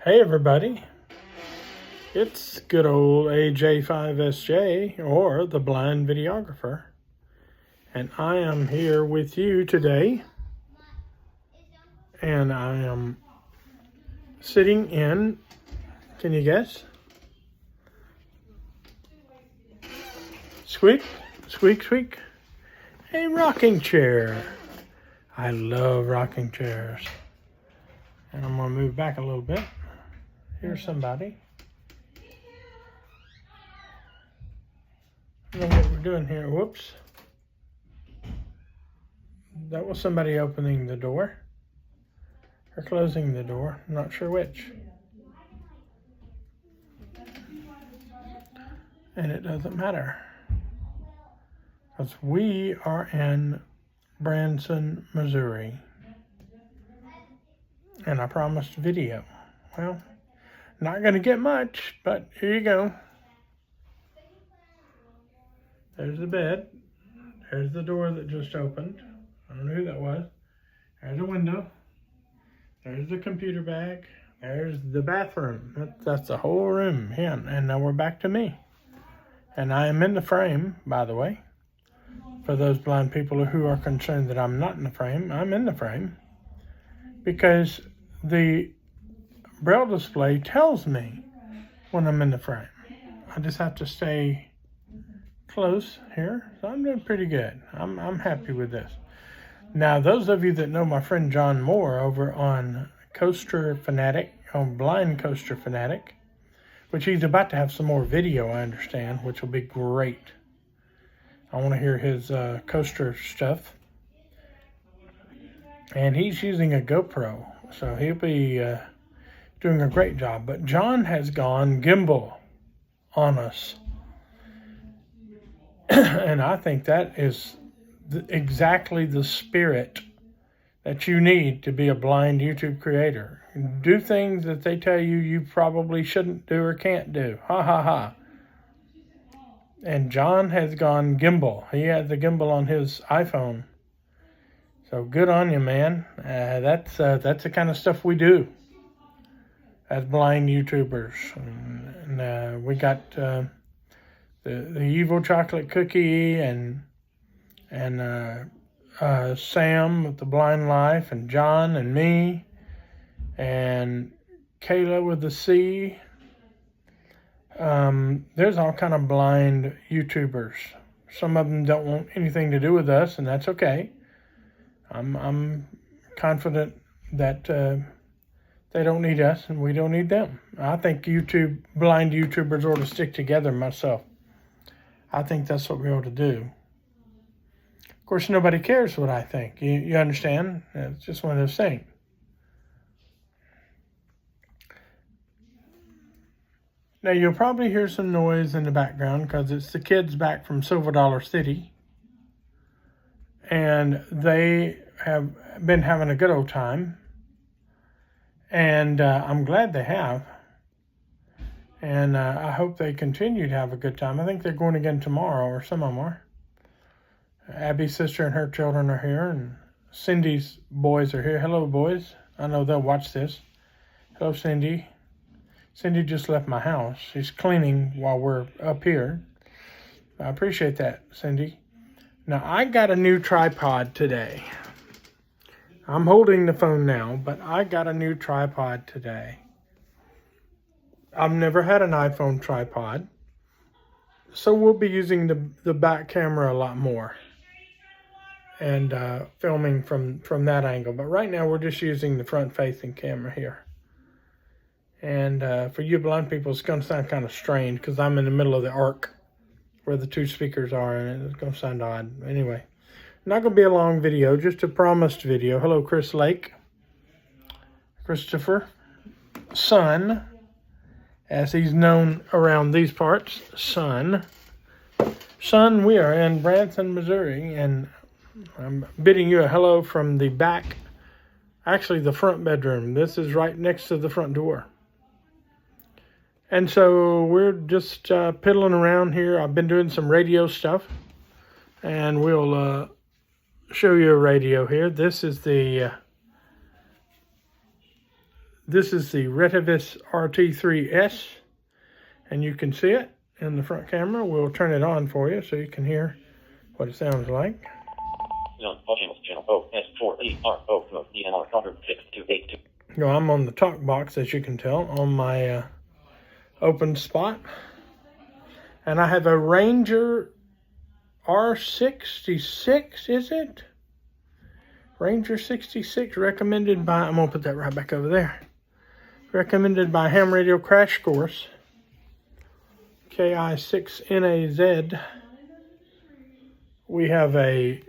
Hey everybody, it's good old AJ5SJ, or the blind videographer, and I am here with you today, and I am sitting in, can you guess? Squeak, squeak, squeak, a rocking chair. I love rocking chairs. And I'm going to move back a little bit. Here's somebody. I don't know what we're doing here. Whoops. That was somebody opening the door or closing the door. I'm not sure which. And it doesn't matter, because we are in Branson, Missouri. And I promised video. Well, not going to get much, but here you go. There's the bed. There's the door that just opened. I don't know who that was. There's a window. There's the computer bag. There's the bathroom. That's the whole room. Yeah, and now we're back to me. And I am in the frame, by the way. For those blind people who are concerned that I'm not in the frame, I'm in the frame. Because the Braille display tells me when I'm in the frame. I just have to stay close here. So I'm doing pretty good. I'm happy with this. Now, those of you that know my friend John Moore over on Coaster Fanatic, on Blind Coaster Fanatic, which he's about to have some more video, I understand, which will be great. I want to hear his coaster stuff. And he's using a GoPro, so he'll be doing a great job. But John has gone gimbal on us. And I think that is exactly the spirit that you need to be a blind YouTube creator. Do things that they tell you you probably shouldn't do or can't do. Ha ha ha. And John has gone gimbal. He has the gimbal on his iPhone. So good on you, man. That's the kind of stuff we do as blind YouTubers. And we got the evil chocolate cookie and Sam with the blind life, and John and me, and Kayla with the C. There's all kind of blind YouTubers. Some of them don't want anything to do with us, and that's okay. I'm confident that they don't need us and we don't need them. I think blind YouTubers ought to stick together myself. I think that's what we ought to do. Of course, nobody cares what I think. You understand? It's just one of those things. Now, you'll probably hear some noise in the background because it's the kids back from Silver Dollar City. And they have been having a good old time. And I'm glad they have. And I hope they continue to have a good time. I think they're going again tomorrow, or some of them are. Abby's sister and her children are here, and Cindy's boys are here. Hello, boys. I know they'll watch this. Hello, Cindy. Cindy just left my house. She's cleaning while we're up here. I appreciate that, Cindy. Now, I got a new tripod today. I'm holding the phone now, but I got a new tripod today. I've never had an iPhone tripod, so we'll be using the back camera a lot more and filming from that angle. But right now, we're just using the front-facing camera here. And for you blind people, it's going to sound kind of strange because I'm in the middle of the arc where the two speakers are, and it's going to sound odd. Anyway, not going to be a long video, just a promised video. Hello, Chris Lake. Christopher, Son, as he's known around these parts, Son. Son, we are in Branson, Missouri, and I'm bidding you a hello from the back, actually the front bedroom. This is right next to the front door. And so we're just piddling around here. I've been doing some radio stuff, and we'll show you a radio here. This is the This is the Retivis RT3S, and you can see it in the front camera. We'll turn it on for you so you can hear what it sounds like. All channels, channel OS4ERO mode DNR counter 6282. No, I'm on the talk box, as you can tell, on my open spot. And I have a Ranger R66, is it? Ranger 66, recommended by, I'm going to put that right back over there. Recommended by Ham Radio Crash Course. KI6NAZ. We have a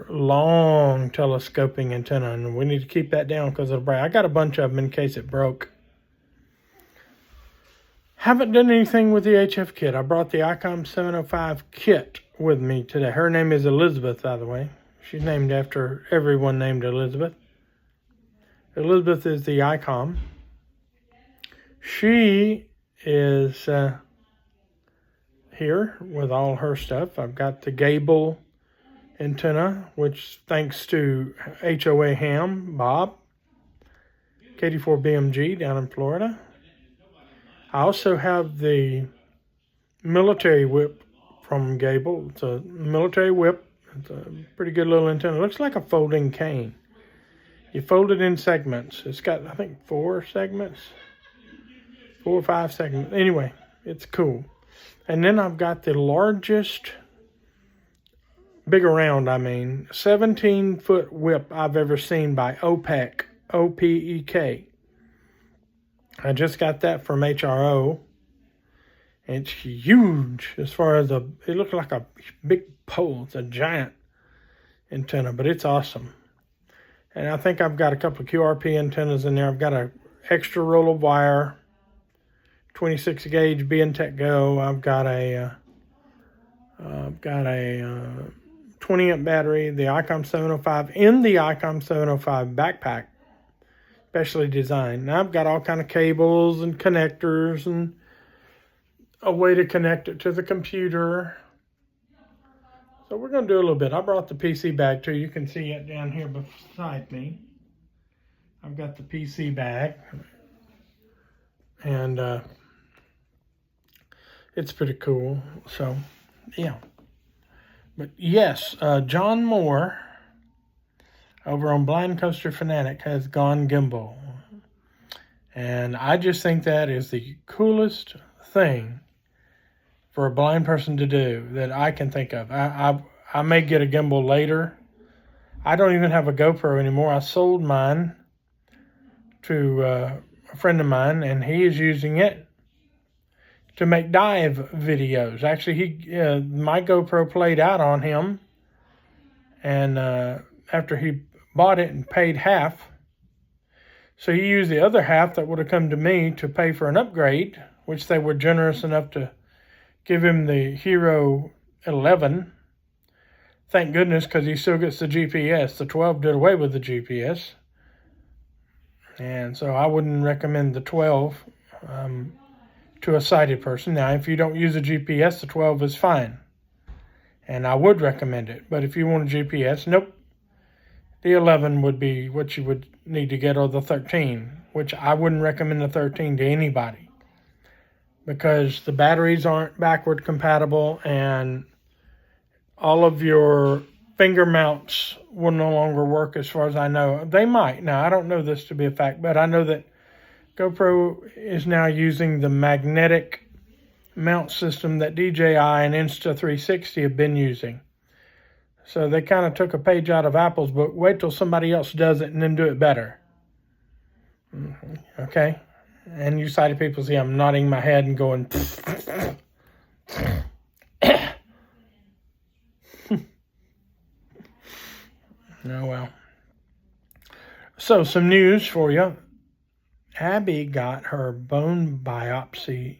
long telescoping antenna, and we need to keep that down because it'll break. I got a bunch of them in case it broke. Haven't done anything with the HF kit. I brought the ICOM 705 kit with me today. Her name is Elizabeth, by the way. She's named after everyone named Elizabeth. Elizabeth is the ICOM. She is here with all her stuff. I've got the Gable antenna, which thanks to HOA Ham, Bob, KD4BMG down in Florida. I also have the military whip from Gable. It's a military whip. It's a pretty good little antenna. It looks like a folding cane. You fold it in segments. It's got, I think, 4 segments. 4 or 5 segments. Anyway, it's cool. And then I've got the largest, big around, 17-foot whip I've ever seen by OPEK, O-P-E-K. I just got that from HRO. It's huge as far as it looks like a big pole. It's a giant antenna, but it's awesome. And I think I've got a couple of QRP antennas in there. I've got an extra roll of wire, 26 gauge BNTech Go. I've got a 20 amp battery, the ICOM 705 in the ICOM 705 backpack, specially designed. Now I've got all kind of cables and connectors and a way to connect it to the computer. So we're going to do a little bit. I brought the PC bag too. You can see it down here beside me. I've got the PC bag. And it's pretty cool. So, yeah. But yes, John Moore over on Blind Coaster Fanatic has gone gimbal. And I just think that is the coolest thing for a blind person to do that I can think of. I may get a gimbal later. I don't even have a GoPro anymore. I sold mine to a friend of mine, and he is using it to make dive videos. Actually, my GoPro played out on him, and after he bought it and paid half, so he used the other half that would have come to me to pay for an upgrade, which they were generous enough to give him the Hero 11. Thank goodness, because he still gets the GPS. The 12 did away with the GPS. And so I wouldn't recommend the 12 to a sighted person. Now, if you don't use a GPS, the 12 is fine. And I would recommend it. But if you want a GPS, nope. The 11 would be what you would need to get, or the 13, which I wouldn't recommend the 13 to anybody, because the batteries aren't backward compatible, and all of your finger mounts will no longer work as far as I know. They might. Now, I don't know this to be a fact, but I know that GoPro is now using the magnetic mount system that DJI and Insta360 have been using. So they kind of took a page out of Apple's book. Wait till somebody else does it and then do it better. Okay? And you sighted people see I'm nodding my head and going... Oh, well. So, some news for you. Abby got her bone biopsy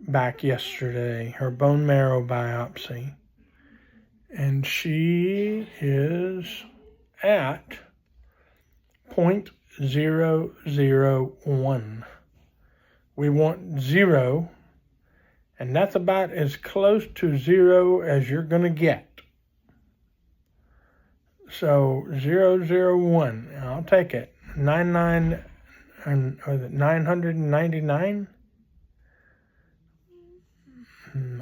back yesterday, her bone marrow biopsy. And she is at 0.001. We want 0, and that's about as close to 0 as you're going to get. So 001, I'll take it. and was it 999?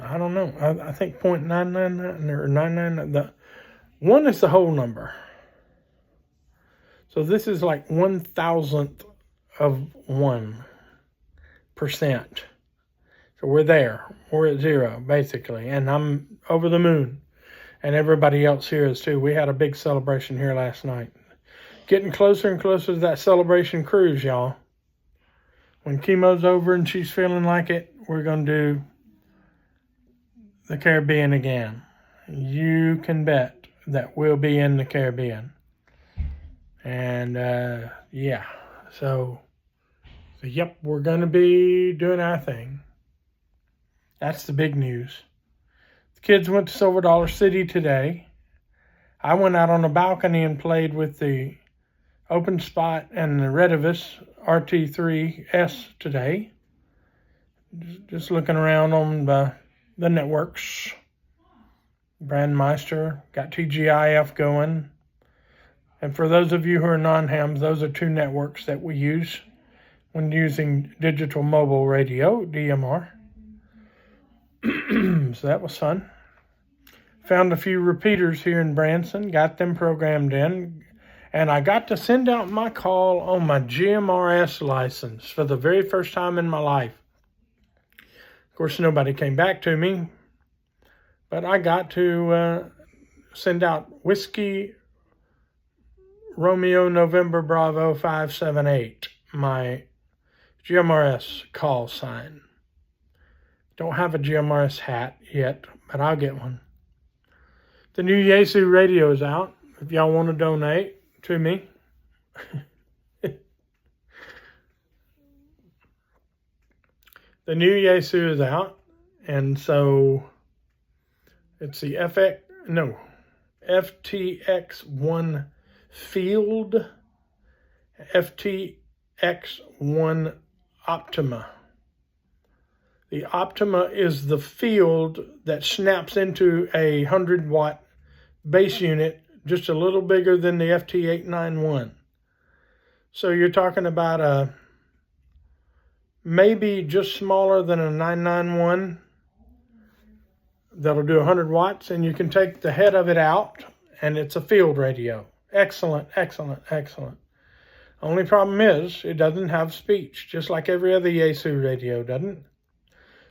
I don't know. I think 0.999 or 99. The one is the whole number. So this is like 1,000th of 1%. So we're there. We're at 0, basically. And I'm over the moon. And everybody else here is too. We had a big celebration here last night. Getting closer and closer to that celebration cruise, y'all. When chemo's over and she's feeling like it, we're going to do the Caribbean again. You can bet that we'll be in the Caribbean. And, yeah. So, yep, we're going to be doing our thing. That's the big news. The kids went to Silver Dollar City today. I went out on the balcony and played with the Open Spot and the Redivus RT3S today. Just looking around on the networks. Brandmeister, got TGIF going. And for those of you who are non-hams, those are 2 networks that we use when using digital mobile radio, DMR. So that was fun. Found a few repeaters here in Branson, got them programmed in, and I got to send out my call on my GMRS license for the very first time in my life. Of course, nobody came back to me, but I got to send out Whiskey Romeo November Bravo 578, my GMRS call sign. Don't have a GMRS hat yet, but I'll get one. The new Yaesu radio is out. If y'all want to donate to me. The new Yaesu is out. And so it's the FTX1 Field, FTX1 Optima. The Optima is the field that snaps into a 100-watt base unit, just a little bigger than the FT891. So you're talking about maybe just smaller than a 991 that'll do 100 watts, and you can take the head of it out, and it's a field radio. Excellent, excellent, excellent. Only problem is it doesn't have speech, just like every other Yaesu radio doesn't.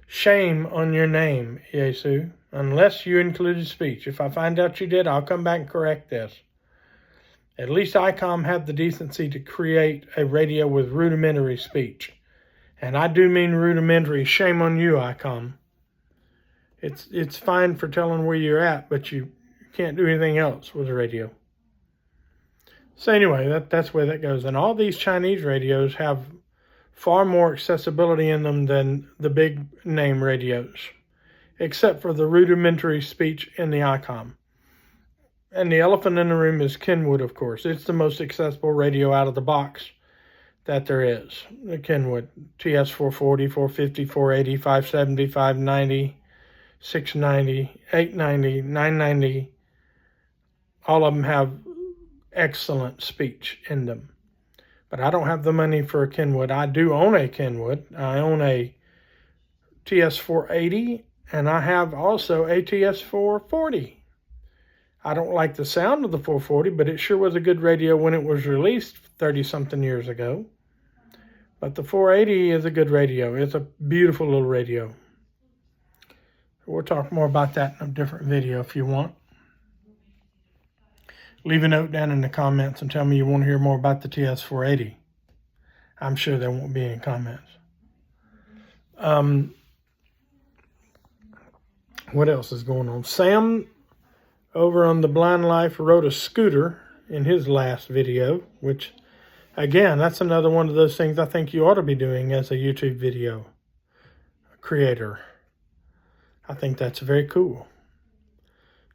Shame on your name, Yaesu, unless you included speech. If I find out you did, I'll come back and correct this. At least ICOM had the decency to create a radio with rudimentary speech. And I do mean rudimentary. Shame on you, ICOM. It's fine for telling where you're at, but you can't do anything else with a radio. So anyway, that's where that goes. And all these Chinese radios have far more accessibility in them than the big name radios, except for the rudimentary speech in the ICOM. And the elephant in the room is Kenwood, of course. It's the most accessible radio out of the box that there is. The Kenwood TS 440, 450, 480, 570, 590, 690, 890, 990. All of them have excellent speech in them. But I don't have the money for a Kenwood. I do own a Kenwood. I own a TS480, and I have also a TS440. I don't like the sound of the 440, but it sure was a good radio when it was released 30-something years ago. But the 480 is a good radio. It's a beautiful little radio. We'll talk more about that in a different video if you want. Leave a note down in the comments and tell me you want to hear more about the TS480. I'm sure there won't be any comments. What else is going on? Sam over on The Blind Life rode a scooter in his last video, which, again, that's another one of those things I think you ought to be doing as a YouTube video creator. I think that's very cool.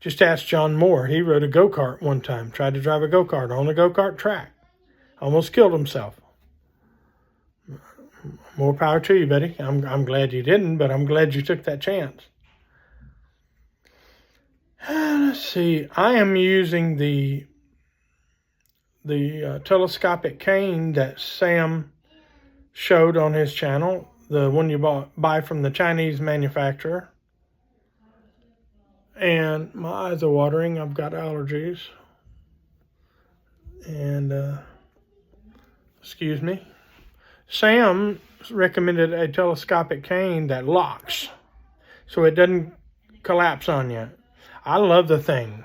Just ask John Moore. He rode a go-kart one time, tried to drive a go-kart on a go-kart track. Almost killed himself. More power to you, buddy. I'm glad you didn't, but I'm glad you took that chance. Let's see. I am using the telescopic cane that Sam showed on his channel, the one you buy from the Chinese manufacturer. And my eyes are watering. I've got allergies. And, excuse me. Sam recommended a telescopic cane that locks, so it doesn't collapse on you. I love the thing.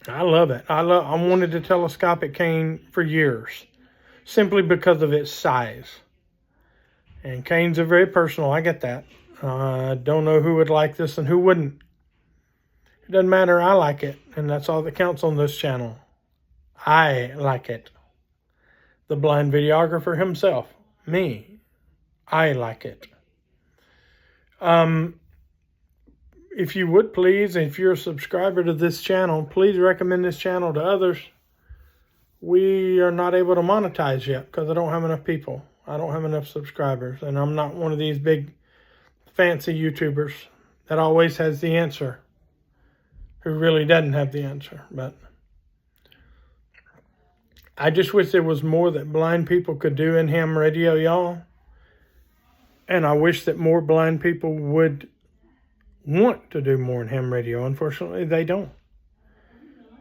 I love it. I wanted a telescopic cane for years, simply because of its size. And canes are very personal. I get that. I don't know who would like this and who wouldn't. It doesn't matter. I like it, and that's all that counts on this channel. I like it. The blind videographer himself, me, I like it. If you would please, if you're a subscriber to this channel, please recommend this channel to others. We are not able to monetize yet because I don't have enough people. I don't have enough subscribers, and I'm not one of these big fancy YouTubers that always has the answer, who really doesn't have the answer. But I just wish there was more that blind people could do in ham radio, y'all. And I wish that more blind people would want to do more in ham radio. Unfortunately, they don't.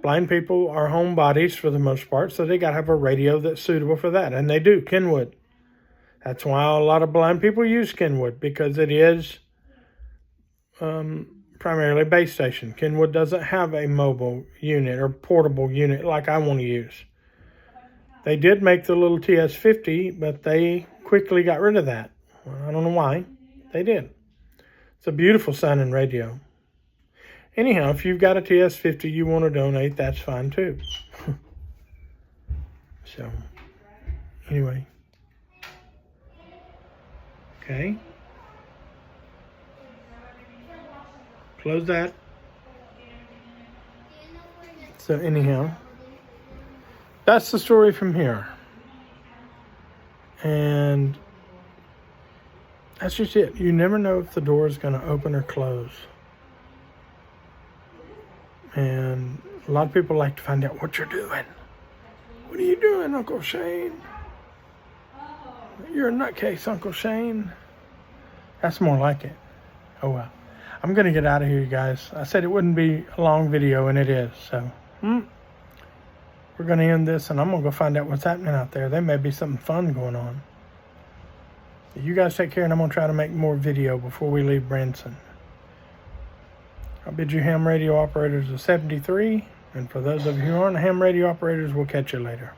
Blind people are homebodies for the most part, so they got to have a radio that's suitable for that. And they do, Kenwood. That's why a lot of blind people use Kenwood, because it is primarily a base station. Kenwood doesn't have a mobile unit or portable unit like I want to use. They did make the little TS50, but they quickly got rid of that. Well, I don't know why. They did. It's a beautiful sounding radio. Anyhow, if you've got a TS50 you want to donate, that's fine too. So, anyway. Okay. Close that. So anyhow, that's the story from here. And that's just it. You never know if the door is going to open or close. And a lot of people like to find out what you're doing. What are you doing, Uncle Shane? You're a nutcase, Uncle Shane. That's more like it. Oh well. I'm going to get out of here, you guys. I said it wouldn't be a long video, and it is. So, we're going to end this, and I'm going to go find out what's happening out there. There may be something fun going on. You guys take care, and I'm going to try to make more video before we leave Branson. I'll bid you ham radio operators of 73, and for those of you who aren't ham radio operators, we'll catch you later.